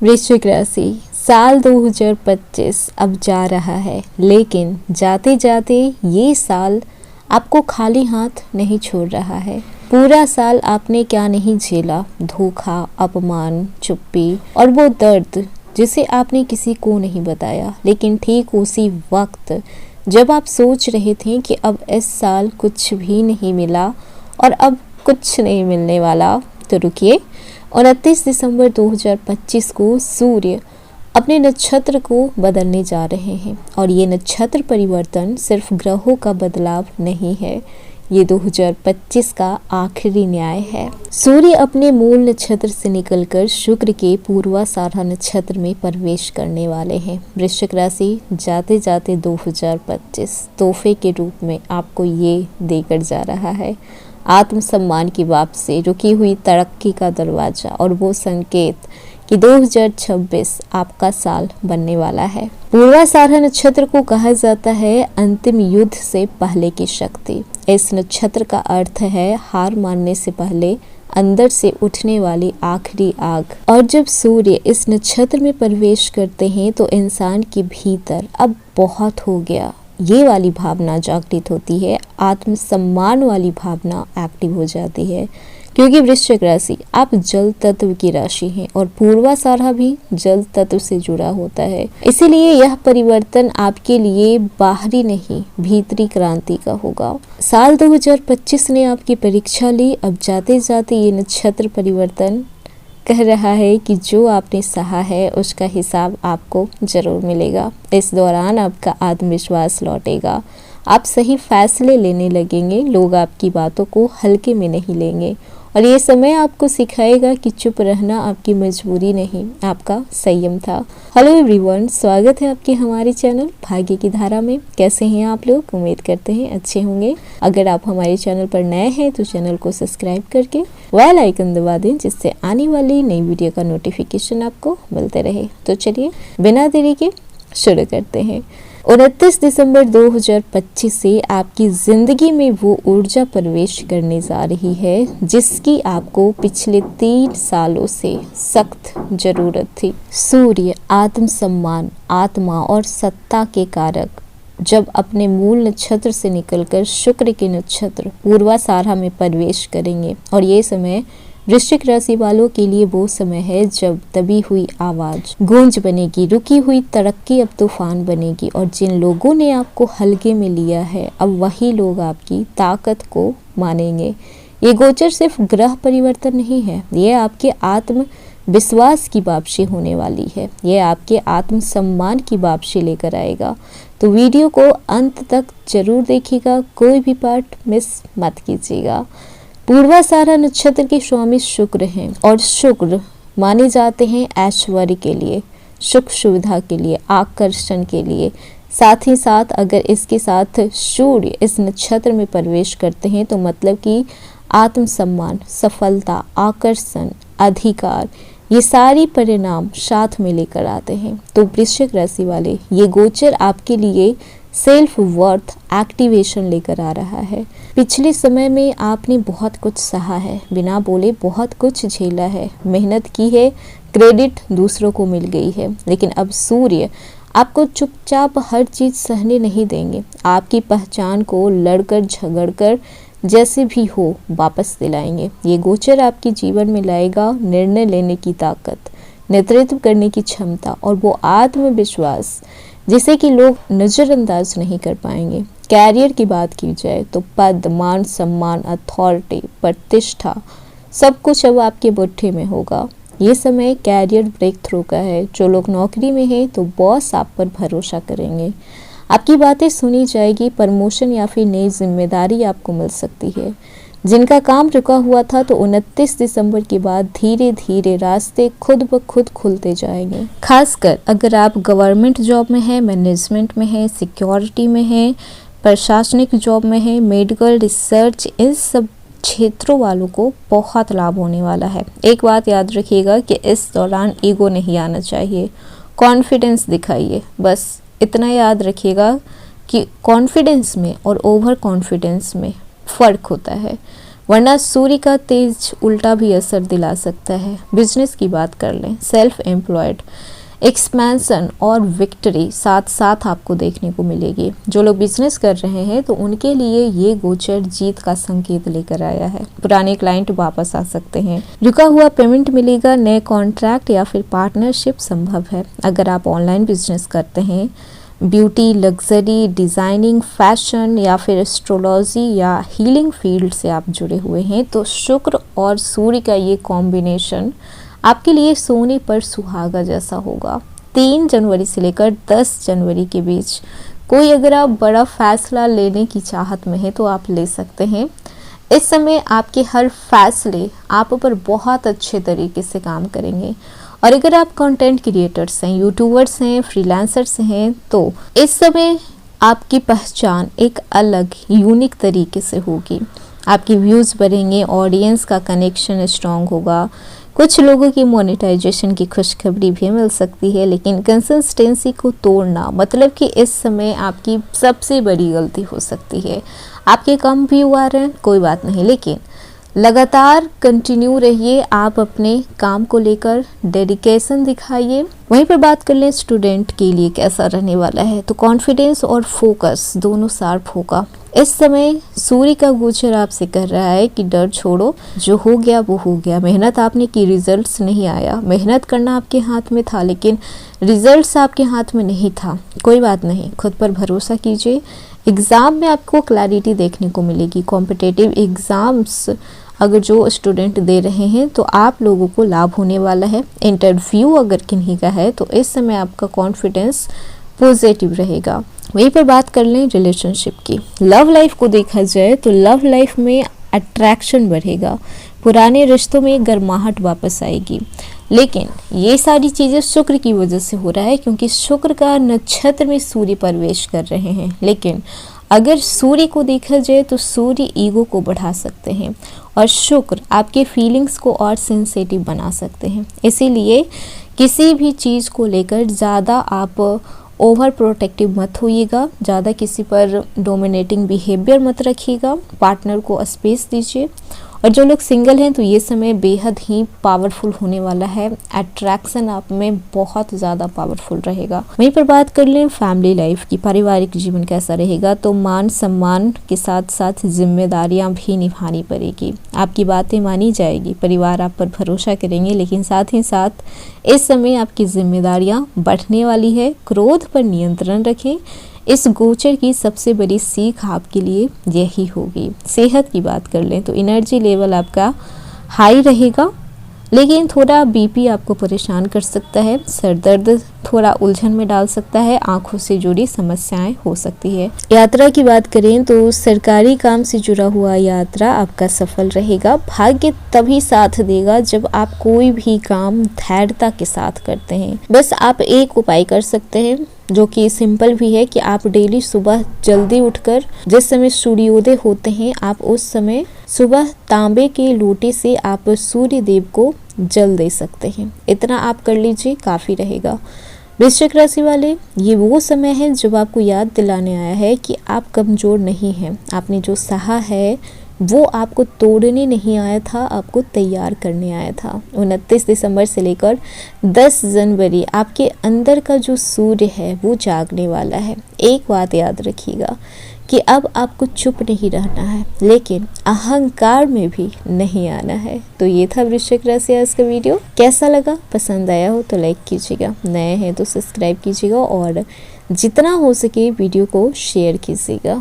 वृश्चिक राशि, साल 2025 अब जा रहा है, लेकिन जाते जाते ये साल आपको खाली हाथ नहीं छोड़ रहा है। पूरा साल आपने क्या नहीं झेला, धोखा, अपमान, चुप्पी और वो दर्द जिसे आपने किसी को नहीं बताया। लेकिन ठीक उसी वक्त जब आप सोच रहे थे कि अब इस साल कुछ भी नहीं मिला और अब कुछ नहीं मिलने वाला, तो रुकिए। 29 दिसंबर 2025 को सूर्य अपने नक्षत्र को बदलने जा रहे हैं और ये नक्षत्र परिवर्तन सिर्फ ग्रहों का बदलाव नहीं है, ये 2025 का आखिरी न्याय है। सूर्य अपने मूल नक्षत्र से निकलकर शुक्र के पूर्वाषाढ़ा नक्षत्र में प्रवेश करने वाले हैं। वृश्चिक राशि, जाते जाते 2025 तोहफे के रूप में आपको ये देकर जा रहा है। आत्मसम्मान की वापसी, रुकी हुई तरक्की का दरवाजा और वो संकेत कि 2026 आपका साल बनने वाला है। पूर्वाषाढ़ा नक्षत्र को कहा जाता है अंतिम युद्ध से पहले की शक्ति। इस नक्षत्र का अर्थ है हार मानने से पहले अंदर से उठने वाली आखिरी आग। और जब सूर्य इस नक्षत्र में प्रवेश करते हैं तो इंसान के भीतर अब बहुत हो गया ये वाली भावना जागृत होती है, आत्मसम्मान वाली भावना एक्टिव हो जाती है। क्योंकि वृश्चिक राशि आप जल तत्व की राशि हैं और पूर्वाषाढ़ा भी जल तत्व से जुड़ा होता है, इसीलिए यह परिवर्तन आपके लिए बाहरी नहीं भीतरी क्रांति का होगा। साल 2025 ने आपकी परीक्षा ली। अब जाते जाते ये नक्षत्र परिवर्तन कह रहा है कि जो आपने सहा है उसका हिसाब आपको जरूर मिलेगा। इस दौरान आपका आत्मविश्वास लौटेगा, आप सही फैसले लेने लगेंगे, लोग आपकी बातों को हल्के में नहीं लेंगे और ये समय आपको सिखाएगा कि चुप रहना आपकी मजबूरी नहीं, आपका संयम था। हेलो एवरीवन, स्वागत है आपके हमारे चैनल भाग्य की धारा में। कैसे हैं आप लोग? उम्मीद करते हैं अच्छे होंगे। अगर आप हमारे चैनल पर नए हैं तो चैनल को सब्सक्राइब करके बेल आइकन दबा दें, जिससे आने वाली नई वीडियो का नोटिफिकेशन आपको मिलते रहे। तो चलिए बिना देरी के शुरू करते हैं। 29 दिसंबर 2025 से आपकी जिंदगी में वो ऊर्जा प्रवेश करने जा रही है जिसकी आपको पिछले 3 सालों से सख्त जरूरत थी। सूर्य आत्मसम्मान, आत्मा और सत्ता के कारक जब अपने मूल नक्षत्र से निकलकर शुक्र के नक्षत्र पूर्वाषाढ़ा में प्रवेश करेंगे और ये समय वृश्चिक राशि वालों के लिए वो समय है जब दबी हुई आवाज गूंज बनेगी, रुकी हुई तरक्की अब तूफान बनेगी और जिन लोगों ने आपको हल्के में लिया है अब वही लोग आपकी ताकत को मानेंगे। ये गोचर सिर्फ ग्रह परिवर्तन नहीं है, ये आपके आत्म विश्वास की वापसी होने वाली है, ये आपके आत्मसम्मान की वापसी लेकर आएगा। तो वीडियो को अंत तक जरूर देखिएगा, कोई भी पार्ट मिस मत कीजिएगा। पूर्वाषाढ़ा नक्षत्र के स्वामी शुक्र हैं और शुक्र माने जाते हैं ऐश्वर्य के लिए, सुख सुविधा के लिए, आकर्षण के लिए। साथ ही साथ अगर इसके साथ सूर्य इस नक्षत्र में प्रवेश करते हैं तो मतलब कि आत्मसम्मान, सफलता, आकर्षण, अधिकार, ये सारी परिणाम साथ में लेकर आते हैं। तो वृश्चिक राशि वाले ये गोचर आपके लिए सेल्फ वर्थ एक्टिवेशन लेकर आ रहा है। पिछले समय में आपने बहुत कुछ सहा है, बिना बोले बहुत कुछ झेला है, मेहनत की है, क्रेडिट दूसरों को मिल गई है। लेकिन अब सूर्य आपको चुपचाप हर चीज सहने नहीं देंगे, आपकी पहचान को लड़कर झगड़कर जैसे भी हो वापस दिलाएंगे। ये गोचर आपके जीवन में लाएगा निर्णय लेने की ताकत, नेतृत्व करने की क्षमता और वो आत्मविश्वास जिसे कि लोग नज़रअंदाज नहीं कर पाएंगे। कैरियर की बात की जाए तो पद, मान सम्मान, अथॉरिटी, प्रतिष्ठा सब कुछ अब आपके मुट्ठी में होगा। ये समय कैरियर ब्रेक थ्रू का है। जो लोग नौकरी में हैं तो बॉस आप पर भरोसा करेंगे, आपकी बातें सुनी जाएगी, प्रमोशन या फिर नई जिम्मेदारी आपको मिल सकती है। जिनका काम रुका हुआ था तो 29 दिसंबर के बाद धीरे धीरे रास्ते खुद ब खुद खुलते जाएंगे। खासकर अगर आप गवर्नमेंट जॉब में हैं, मैनेजमेंट में हैं, सिक्योरिटी में हैं, प्रशासनिक जॉब में हैं, मेडिकल, रिसर्च, इन सब क्षेत्रों वालों को बहुत लाभ होने वाला है। एक बात याद रखिएगा कि इस दौरान ईगो नहीं आना चाहिए, कॉन्फिडेंस दिखाइए। बस इतना याद रखिएगा कि कॉन्फिडेंस में और ओवर कॉन्फिडेंस में फ़र्क होता है। वरना सूर्य का तेज उल्टा भी असर दिला सकता है। बिजनेस की बात कर लें, सेल्फ एम्प्लॉयड, एक्सपेंशन और विक्ट्री साथ साथ आपको देखने को मिलेगी। जो लोग बिजनेस कर रहे हैं तो उनके लिए ये गोचर जीत का संकेत लेकर आया है। पुराने क्लाइंट वापस आ सकते हैं, रुका हुआ पेमेंट मिलेगा, नए कॉन्ट्रैक्ट या फिर पार्टनरशिप संभव है। अगर आप ऑनलाइन बिजनेस करते हैं, ब्यूटी, लग्जरी, डिज़ाइनिंग, फैशन या फिर एस्ट्रोलॉजी या हीलिंग फील्ड से आप जुड़े हुए हैं तो शुक्र और सूर्य का ये कॉम्बिनेशन आपके लिए सोने पर सुहागा जैसा होगा। 3 जनवरी से लेकर 10 जनवरी के बीच कोई अगर आप बड़ा फैसला लेने की चाहत में है तो आप ले सकते हैं। इस समय आपके हर फैसले आप पर बहुत अच्छे तरीके से काम करेंगे। और अगर आप कंटेंट क्रिएटर्स हैं, यूट्यूबर्स हैं, फ्रीलांसर्स हैं तो इस समय आपकी पहचान एक अलग यूनिक तरीके से होगी। आपकी व्यूज़ बढ़ेंगे, ऑडियंस का कनेक्शन स्ट्रॉन्ग होगा। कुछ लोगों की मोनेटाइजेशन की खुशखबरी भी मिल सकती है, लेकिन कंसिस्टेंसी को तोड़ना मतलब कि इस समय आपकी सबसे बड़ी गलती हो सकती है। आपके कम व्यू आ रहे हैं, कोई बात नहीं, लेकिन लगातार कंटिन्यू रहिए। आप अपने काम को लेकर डेडिकेशन दिखाइए। वहीं पर बात कर लें स्टूडेंट के लिए कैसा रहने वाला है, तो कॉन्फिडेंस और फोकस दोनों शार्प होगा। इस समय सूर्य का गोचर आपसे कह रहा है कि डर छोड़ो, जो हो गया वो हो गया। मेहनत आपने की, रिजल्ट्स नहीं आया। मेहनत करना आपके हाथ में था लेकिन रिजल्ट्स आपके हाथ में नहीं था, कोई बात नहीं, खुद पर भरोसा कीजिए। एग्ज़ाम में आपको क्लैरिटी देखने को मिलेगी। कॉम्पिटिटिव एग्ज़ाम्स अगर जो स्टूडेंट दे रहे हैं तो आप लोगों को लाभ होने वाला है। इंटरव्यू अगर किन्हीं का है तो इस समय आपका कॉन्फिडेंस पॉजिटिव रहेगा। वहीं पर बात कर लें रिलेशनशिप की, लव लाइफ को देखा जाए तो लव लाइफ में अट्रैक्शन बढ़ेगा, पुराने रिश्तों में गर्माहट वापस आएगी। लेकिन ये सारी चीज़ें शुक्र की वजह से हो रहा है क्योंकि शुक्र का नक्षत्र में सूर्य प्रवेश कर रहे हैं। लेकिन अगर सूर्य को देखा जाए तो सूर्य ईगो को बढ़ा सकते हैं और शुक्र आपके फीलिंग्स को और सेंसिटिव बना सकते हैं। इसीलिए किसी भी चीज़ को लेकर ज़्यादा आप ओवर प्रोटेक्टिव मत होइएगा, ज़्यादा किसी पर डोमिनेटिंग बिहेवियर मत रखिएगा, पार्टनर को स्पेस दीजिए। और जो लोग सिंगल हैं तो ये समय बेहद ही पावरफुल होने वाला है। अट्रैक्शन आप में बहुत ज़्यादा पावरफुल रहेगा। वहीं पर बात कर लें फैमिली लाइफ की, पारिवारिक जीवन कैसा रहेगा, तो मान सम्मान के साथ साथ जिम्मेदारियां भी निभानी पड़ेगी। आपकी बातें मानी जाएगी, परिवार आप पर भरोसा करेंगे, लेकिन साथ ही साथ इस समय आपकी जिम्मेदारियां बढ़ने वाली है। क्रोध पर नियंत्रण रखें। इस गोचर की सबसे बड़ी सीख आपके लिए यही होगी। सेहत की बात कर लें तो एनर्जी लेवल आपका हाई रहेगा, लेकिन थोड़ा बीपी आपको परेशान कर सकता है, सर दर्द थोड़ा उलझन में डाल सकता है, आंखों से जुड़ी समस्याएं हो सकती है। यात्रा की बात करें तो सरकारी काम से जुड़ा हुआ यात्रा आपका सफल रहेगा। भाग्य तभी साथ देगा जब आप कोई भी काम धैर्यता के साथ करते हैं। बस आप एक उपाय कर सकते हैं जो कि सिंपल भी है कि आप डेली सुबह जल्दी उठकर जिस समय सूर्योदय होते हैं आप उस समय सुबह तांबे के लोटे से आप सूर्य देव को जल दे सकते हैं। इतना आप कर लीजिए, काफ़ी रहेगा। वृश्चिक राशि वाले, ये वो समय है जब आपको याद दिलाने आया है कि आप कमज़ोर नहीं हैं। आपने जो सहा है वो आपको तोड़ने नहीं आया था, आपको तैयार करने आया था। 29 दिसंबर से लेकर 10 जनवरी आपके अंदर का जो सूर्य है वो जागने वाला है। एक बात याद रखिएगा कि अब आपको चुप नहीं रहना है, लेकिन अहंकार में भी नहीं आना है। तो ये था वृश्चिक राशि आज का वीडियो। कैसा लगा? पसंद आया हो तो लाइक कीजिएगा, नए हैं तो सब्सक्राइब कीजिएगा और जितना हो सके वीडियो को शेयर कीजिएगा।